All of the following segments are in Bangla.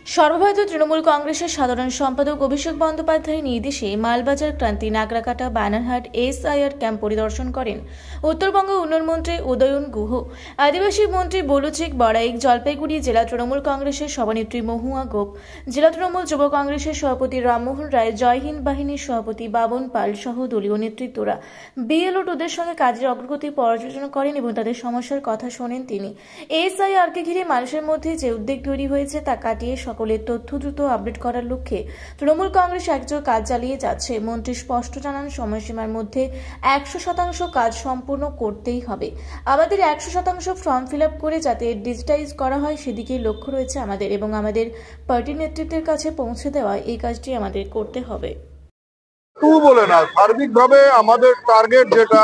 সর্বভারতীয় তৃণমূল কংগ্রেসের সাধারণ সম্পাদক অভিষেক বন্দ্যোপাধ্যায়ের নির্দেশে মালবাজার ক্রান্তি নাগরাকাটা বানারহাট এসআইআর ক্যাম্প পরিদর্শন করেন উত্তরবঙ্গ উন্নয়ন মন্ত্রী উদয়ন গুহ, আদিবাসী মন্ত্রী বলুচিক বড়াইক, জলপাইগুড়ি জেলা তৃণমূল কংগ্রেসের সভানেত্রী মহুয়া গোপ, জেলা তৃণমূল যুব কংগ্রেসের সভাপতি রামমোহন রায়, জয় হিন্দ বাহিনীর সভাপতি বাবন পাল সহ দলীয় নেতৃত্বরা বিএলওদের সঙ্গে কাজের অগ্রগতি পর্যালোচনা করেন এবং তাদের সমস্যার কথা শোনেন তিনি। এসআইআরকে ঘিরে মানুষের মধ্যে যে উদ্বেগ তৈরি হয়েছে তা কাটিয়ে সকলের তথ্য দ্রুত আপডেট করার লক্ষ্যে তৃণমূল কংগ্রেস একজোট কাজ চালিয়ে যাচ্ছে। মন্ত্রী স্পষ্ট জানান, সময়সীমার মধ্যে 100% কাজ সম্পূর্ণ করতেই হবে। আমাদের 100% ফর্ম ফিল আপ করে যাতে ডিজিটাইজ করা হয় সেদিকেই লক্ষ্য রয়েছে আমাদের, এবং আমাদের পার্টির নেতৃত্বের কাছে পৌঁছে দেওয়া এই কাজটি আমাদের করতে হবে। বলে না, সার্বিকভাবে আমাদের টার্গেট যেটা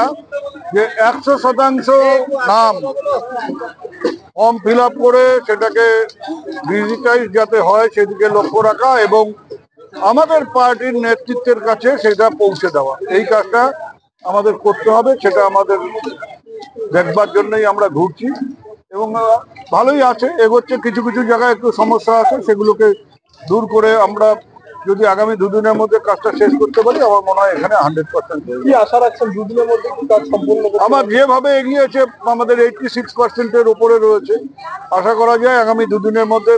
যে 100% নাম ফর্ম ফিল আপ করে সেটাকে ডিজিটাইজ যাতে হয় সেদিকে লক্ষ্য রাখা এবং আমাদের পার্টির নেতৃত্বের কাছে সেটা পৌঁছে দেওয়া, এই কাজটা আমাদের করতে হবে। সেটা আমাদের দেখবার জন্যই আমরা ঘুরছি এবং ভালোই আছে, এগোচ্ছে। কিছু কিছু জায়গায় একটু সমস্যা আছে, সেগুলোকে দূর করে আমরা যদি আগামী দুদিনের মধ্যে কাজটা শেষ করতে পারি, আমার মনে হয় এখানে 100% কি আশা রাখছেন দুদিনের মধ্যে কি কাজ সম্পূর্ণ? আমার যেভাবে এগিয়েছে আমাদের 86%-এর উপরে রয়েছে, আশা করা যায় আগামী দুদিনের মধ্যে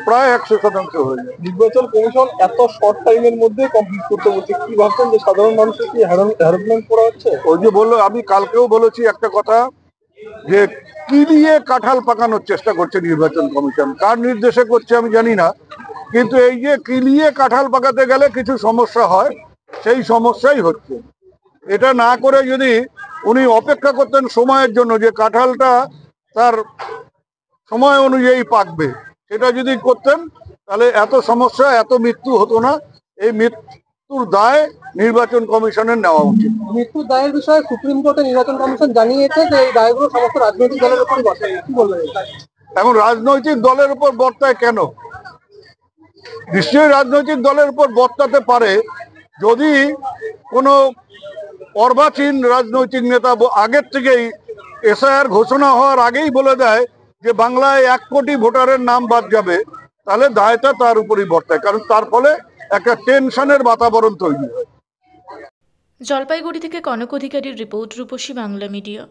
প্রায় 100% হয়ে যায়। নির্বাচন কমিশন এত শর্ট টাইমের মধ্যে কমপ্লিট করতে বলছে, কি ভাবছেন যে সাধারণ মানুষের কি হ্যারাসমেন্ট করা হচ্ছে? ওই যে বললো, আমি কালকেও বলেছি একটা কথা, যে কিলিয়ে কাঁঠাল পাকানোর চেষ্টা করছে নির্বাচন কমিশন। কার নির্দেশে করছে আমি জানি না, কিন্তু এই যে কিলিয়ে কাঁঠাল পাকাতে গেলে কিছু সমস্যা হয়, সেই সমস্যাই হচ্ছে। এটা না করে যদি উনি অপেক্ষা করতেন সময়ের জন্য, যে কাঁঠালটা তার সময় অনুযায়ী পাকবে, সেটা যদি করতেন তাহলে এত সমস্যা, এত মৃত্যু হতো না। এই মৃত্যুর দায় নির্বাচন কমিশনের নেওয়া উচিত। মৃত্যুর দায়ের বিষয়ে সুপ্রিম কোর্টে নির্বাচন কমিশন জানিয়েছে যে এই দায়গুলো সমস্ত রাজনৈতিক দলের উপরই বর্তায়। কি বলবেন? এখন রাজনৈতিক দলের উপর বর্তায় কেন? নিশ্চয়ই রাজনৈতিক দলের উপর বর্তাতে পারে যদি কোনো অর্বাচীন রাজনৈতিক নেতা আগের থেকেই এসআইআর ঘোষণা হওয়ার আগেই বলে দেয় যে বাংলায় 1 কোটি ভোটারের নাম বাদ যাবে, তাহলে দায়টা তার উপরই বর্তায়, কারণ তার ফলে একটা টেনশনের বাতাবরণ তৈরি হয়। জলপাইগুড়ি থেকে কনক অধিকারীর রিপোর্ট, রূপসী বাংলা মিডিয়া।